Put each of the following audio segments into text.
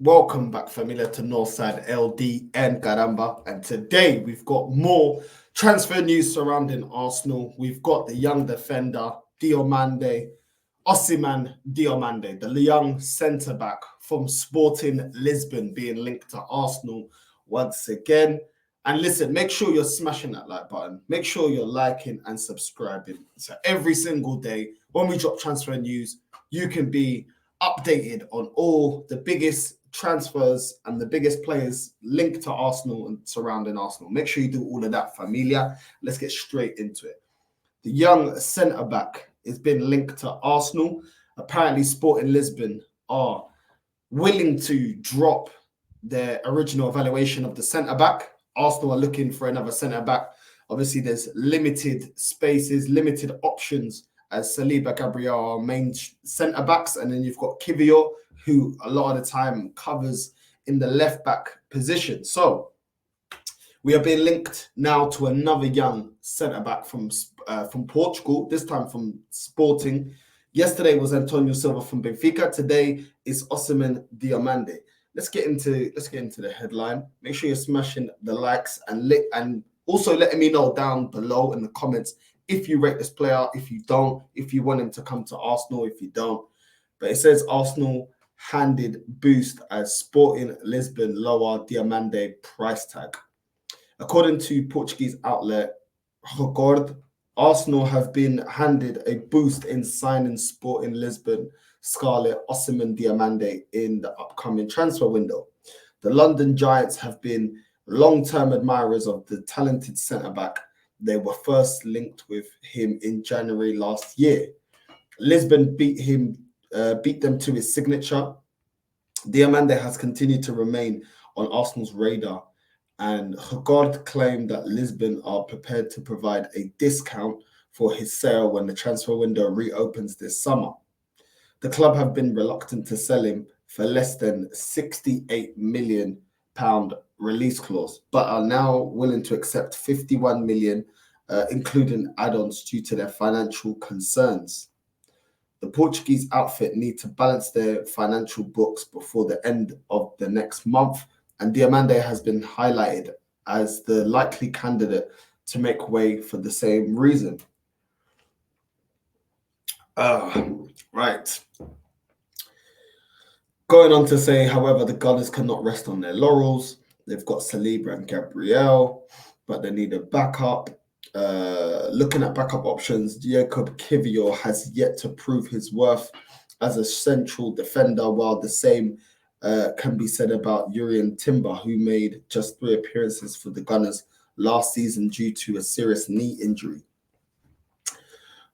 Welcome back, familia, to Northside LDN, caramba. And today we've got more transfer news surrounding Arsenal. We've got the young defender, Diomande, Diomande, the young centre-back from Sporting Lisbon being linked to Arsenal once again. And listen, make sure you're smashing that like button. Make sure you're liking and subscribing. So every single day when we drop transfer news, you can be updated on all the biggest transfers and the biggest players linked to Arsenal and surrounding Arsenal. Make sure you do all of that, familia. Let's get straight into it. The young centre-back has been linked to Arsenal. Apparently, Sporting Lisbon are willing to drop their original evaluation of the centre-back. Arsenal are looking for another centre-back. Obviously, there's limited spaces, limited options as Saliba, Gabriel are main centre-backs. And then you've got Kivior, who a lot of the time covers in the left-back position. So we are being linked now to another young centre-back from Portugal, this time from Sporting. Yesterday was Antonio Silva from Benfica. Today is Osimhen Diomande. Let's get into the headline. Make sure you're smashing the likes and also letting me know down below in the comments if you rate this player, if you don't, if you want him to come to Arsenal, if you don't. But it says Arsenal handed boost as Sporting Lisbon lower Diomande price tag. According to Portuguese outlet Record, Arsenal have been handed a boost in signing Sporting Lisbon Scarlet Osimhen Diomande in the upcoming transfer window. The London Giants have been long-term admirers of the talented centre-back. They were first linked with him in January last year. Lisbon beat them to his signature. Diomande has continued to remain on Arsenal's radar, and Record claimed that Lisbon are prepared to provide a discount for his sale when the transfer window reopens this summer. The club have been reluctant to sell him for less than £68 million release clause, but are now willing to accept 51 million, including add-ons due to their financial concerns. The Portuguese outfit need to balance their financial books before the end of the next month, and Diomande has been highlighted as the likely candidate to make way for the same reason. Right. Going on to say, however, the Gunners cannot rest on their laurels. They've got Saliba and Gabriel, but they need a backup. Looking at backup options, Jacob Kivior has yet to prove his worth as a central defender, while the same can be said about Jurrien Timber, who made just 3 appearances for the Gunners last season due to a serious knee injury.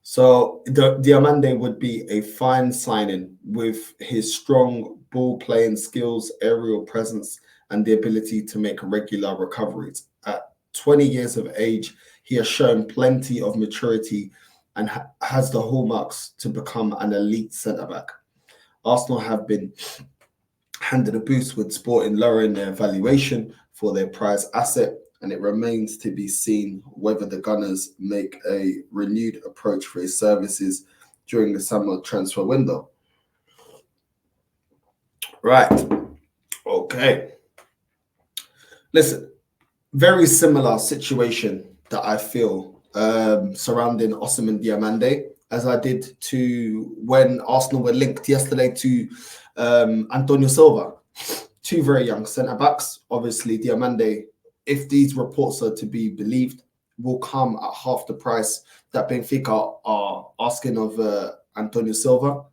So Diomande would be a fine signing with his strong ball-playing skills, aerial presence, and the ability to make regular recoveries. At 20 years of age, he has shown plenty of maturity and has the hallmarks to become an elite centre-back. Arsenal have been handed a boost with Sporting lowering their valuation for their prize asset, and it remains to be seen whether the Gunners make a renewed approach for his services during the summer transfer window. Right. Okay. Listen, very similar situation that I feel surrounding Osimhen Diomande as I did to when Arsenal were linked yesterday to Antonio Silva. 2 very young centre-backs. Obviously, Diomande, if these reports are to be believed, will come at half the price that Benfica are asking of Antonio Silva.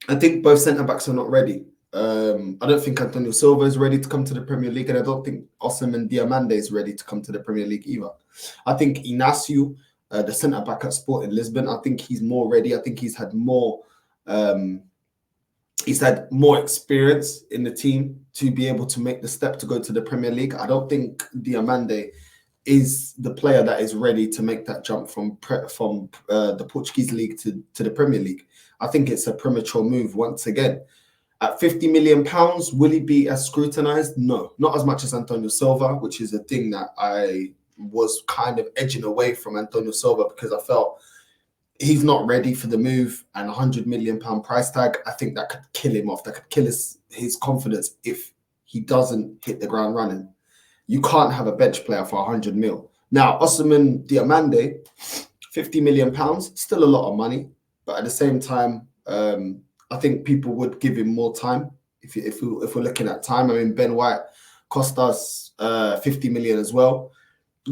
I think both centre-backs are not ready. I don't think Antonio Silva is ready to come to the Premier League, and I don't think Osimhen Diomande is ready to come to the Premier League either. I think Inacio, the centre-back at Sporting Lisbon, I think he's more ready. I think he's had more experience in the team to be able to make the step to go to the Premier League. I don't think Diomande is the player that is ready to make that jump from the Portuguese league to the Premier League. I think it's a premature move once again. At £50 million, will he be as scrutinised? No, not as much as Antonio Silva, which is a thing that I was kind of edging away from Antonio Silva because I felt he's not ready for the move, and £100 million price tag, I think that could kill him off. That could kill his confidence if he doesn't hit the ground running. You can't have a bench player for 100 mil. Now, Ousmane Diomande, £50 million, still a lot of money, but at the same time, I think people would give him more time if we're looking at time. I mean, Ben White cost us 50 million as well.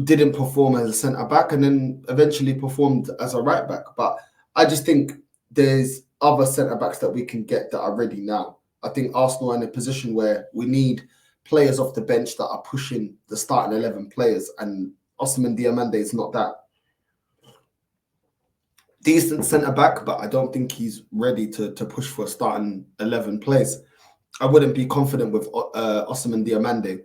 Didn't perform as a centre back, and then eventually performed as a right back. But I just think there's other centre backs that we can get that are ready now. I think Arsenal are in a position where we need players off the bench that are pushing the starting 11 players, and Ousmane Diomande is not that. Decent centre back, but I don't think he's ready to push for a starting 11 place. I wouldn't be confident with Ousmane Diomande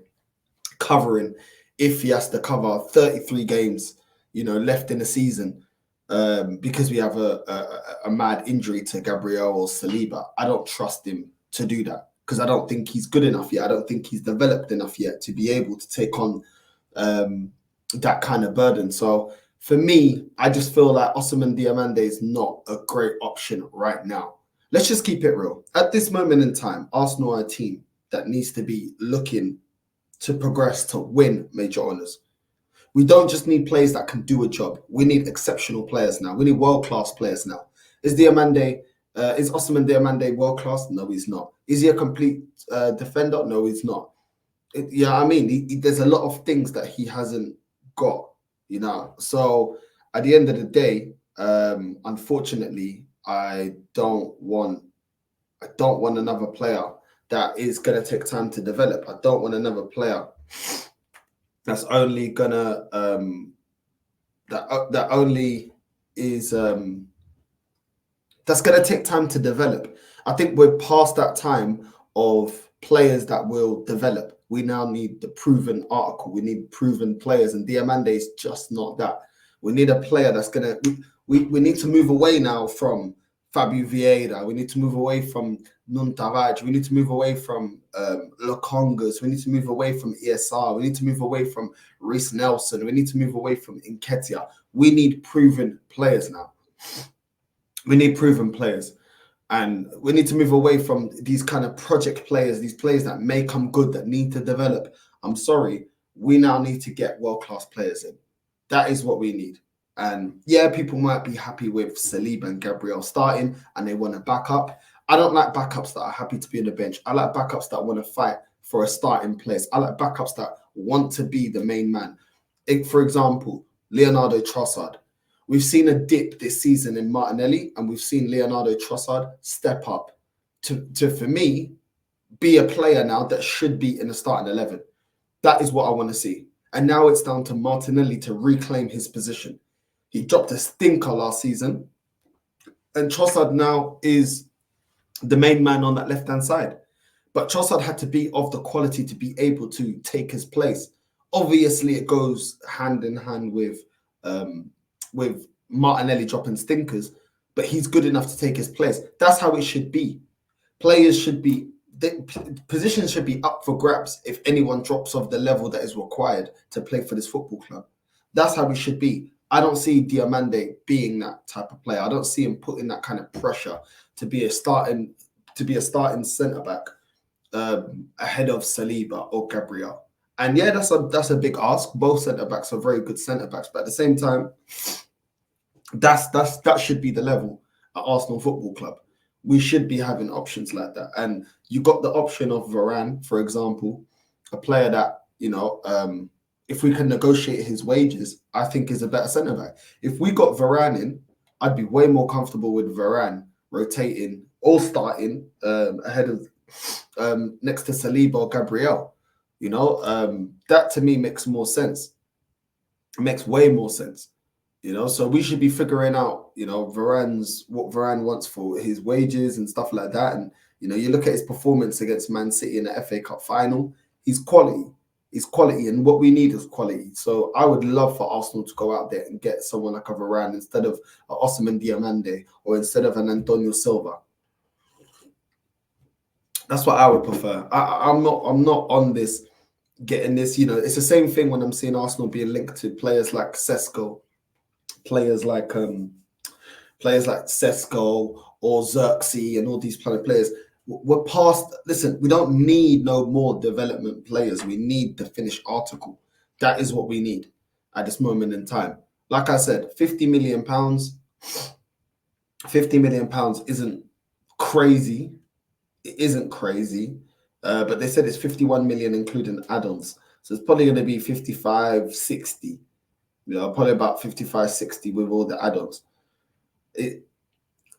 covering if he has to cover 33 games, left in the season, because we have a mad injury to Gabriel or Saliba. I don't trust him to do that because I don't think he's good enough yet. I don't think he's developed enough yet to be able to take on that kind of burden. So for me, I just feel like Ousmane Diomande is not a great option right now. Let's just keep it real. At this moment in time, Arsenal are a team that needs to be looking to progress, to win major honours. We don't just need players that can do a job. We need exceptional players now. We need world-class players now. Is Ousmane Diomande world-class? No, he's not. Is he a complete defender? No, he's not. There's a lot of things that he hasn't got, So at the end of the day, unfortunately, I don't want another player that is going to take time to develop. I don't want another player that's only gonna that's gonna take time to develop. I think we're past that time of players that will develop. We now need the proven article. We need proven players, and Diomande is just not that. We need a player that's gonna. We need to move away now from Fabio Vieira. We need to move away from Nuntaraj. We need to move away from Lokongas. We need to move away from ESR. We need to move away from Reece Nelson. We need to move away from Nketiah. We need proven players now. We need proven players. And we need to move away from these kind of project players, these players that may come good, that need to develop. I'm sorry. We now need to get world-class players in. That is what we need. And yeah, people might be happy with Saliba and Gabriel starting and they want to back up. I don't like backups that are happy to be on the bench. I like backups that want to fight for a starting place. I like backups that want to be the main man. For example, Leonardo Trossard. We've seen a dip this season in Martinelli, and we've seen Leonardo Trossard step up to for me, be a player now that should be in the starting 11. That is what I want to see. And now it's down to Martinelli to reclaim his position. He dropped a stinker last season, and Trossard now is the main man on that left-hand side. But Trossard had to be of the quality to be able to take his place. Obviously, it goes hand in hand with Martinelli dropping stinkers, but he's good enough to take his place. That's how it should be. Players should be, positions should be up for grabs if anyone drops off the level that is required to play for this football club. That's how it should be. I don't see Diomande being that type of player. I don't see him putting that kind of pressure to be a starting centre back ahead of Saliba or Gabriel. And yeah, that's a big ask. Both centre backs are very good centre backs, but at the same time, that should be the level at Arsenal Football Club. We should be having options like that. And you got the option of Varane, for example, a player that if we can negotiate his wages, I think is a better centre back. If we got Varane in, I'd be way more comfortable with Varane rotating or starting ahead of next to Saliba or Gabriel. That to me makes more sense. It makes way more sense. So we should be figuring out, what Varane wants for his wages and stuff like that. And, you look at his performance against Man City in the FA Cup final, he's quality. He's quality, and what we need is quality. So I would love for Arsenal to go out there and get someone like a Varane instead of Ousmane Diomande or instead of an Antonio Silva. That's what I would prefer. I'm not on this, getting this, it's the same thing when I'm seeing Arsenal being linked to players like Sesko, players like players like Sesko or Xerxes and all these players. We're past. Listen, we don't need no more development players. We need the finished article. That is what we need at this moment in time. Like I said, £50 million. £50 million isn't crazy. It isn't crazy. But they said it's 51 million including add-ons. So it's probably going to be 55, 60. Probably about 55, 60 with all the add-ons. It's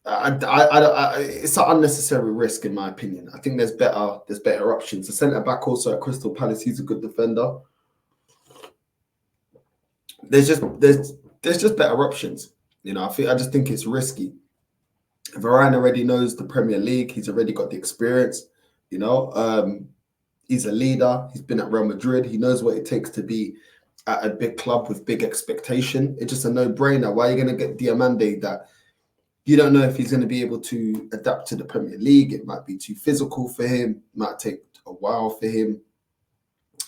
an unnecessary risk in my opinion. I think there's better options. The centre back also at Crystal Palace, he's a good defender. There's just better options. I just think it's risky. Varane already knows the Premier League. He's already got the experience. He's a leader. He's been at Real Madrid. He knows what it takes to be at a big club with big expectation. It's just a no-brainer. Why are you going to get Diomande that you don't know if he's going to be able to adapt to the Premier League? It might be too physical for him. It might take a while for him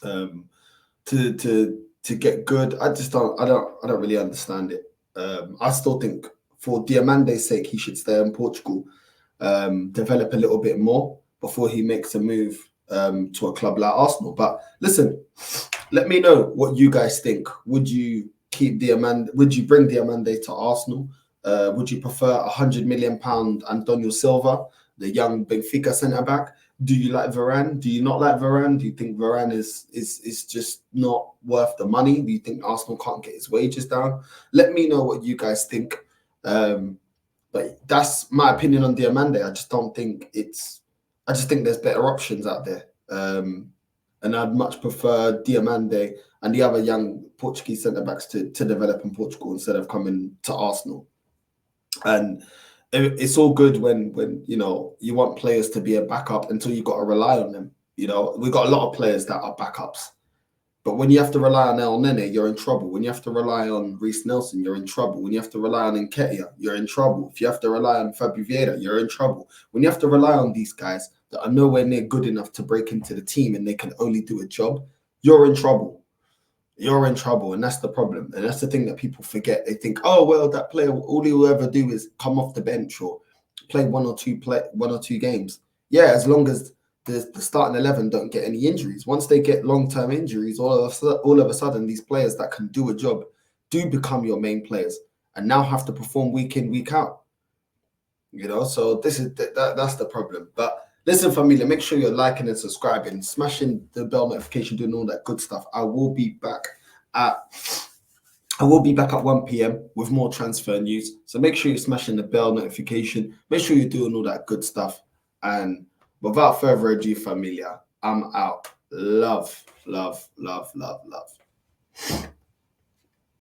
to get good. I don't really understand it. I still think for Diamande's sake, he should stay in Portugal, develop a little bit more before he makes a move to a club like Arsenal. But listen, let me know what you guys think. Would you keep Diomande? Would you bring Diomande to Arsenal? Would you prefer £100 million Antonio Silva, the young Benfica centre back? Do you like Varane? Do you not like Varane? Do you think Varane is just not worth the money? Do you think Arsenal can't get his wages down? Let me know what you guys think. But that's my opinion on Diomande. I just think there's better options out there. And I'd much prefer Diomande and the other young Portuguese centre backs to develop in Portugal instead of coming to Arsenal. And it's all good when you want players to be a backup until you got to rely on them. We've got a lot of players that are backups. But when you have to rely on El Nene, you're in trouble. When you have to rely on Reece Nelson, you're in trouble. When you have to rely on Nketiah, you're in trouble. If you have to rely on Fabio Vieira, you're in trouble. When you have to rely on these guys that are nowhere near good enough to break into the team and they can only do a job, you're in trouble. You're in trouble, and that's the problem. And that's the thing that people forget. They think, oh, well, that player, all he will ever do is come off the bench or play one or two games. Yeah, as long as the starting 11 don't get any injuries. Once they get long-term injuries, all of a sudden, these players that can do a job do become your main players and now have to perform week in, week out. So that's the problem. But listen, family, make sure you're liking and subscribing, smashing the bell notification, doing all that good stuff. I will be back at 1 p.m. with more transfer news. So make sure you're smashing the bell notification. Make sure you're doing all that good stuff. And without further ado, familia, I'm out. Love, love, love, love, love.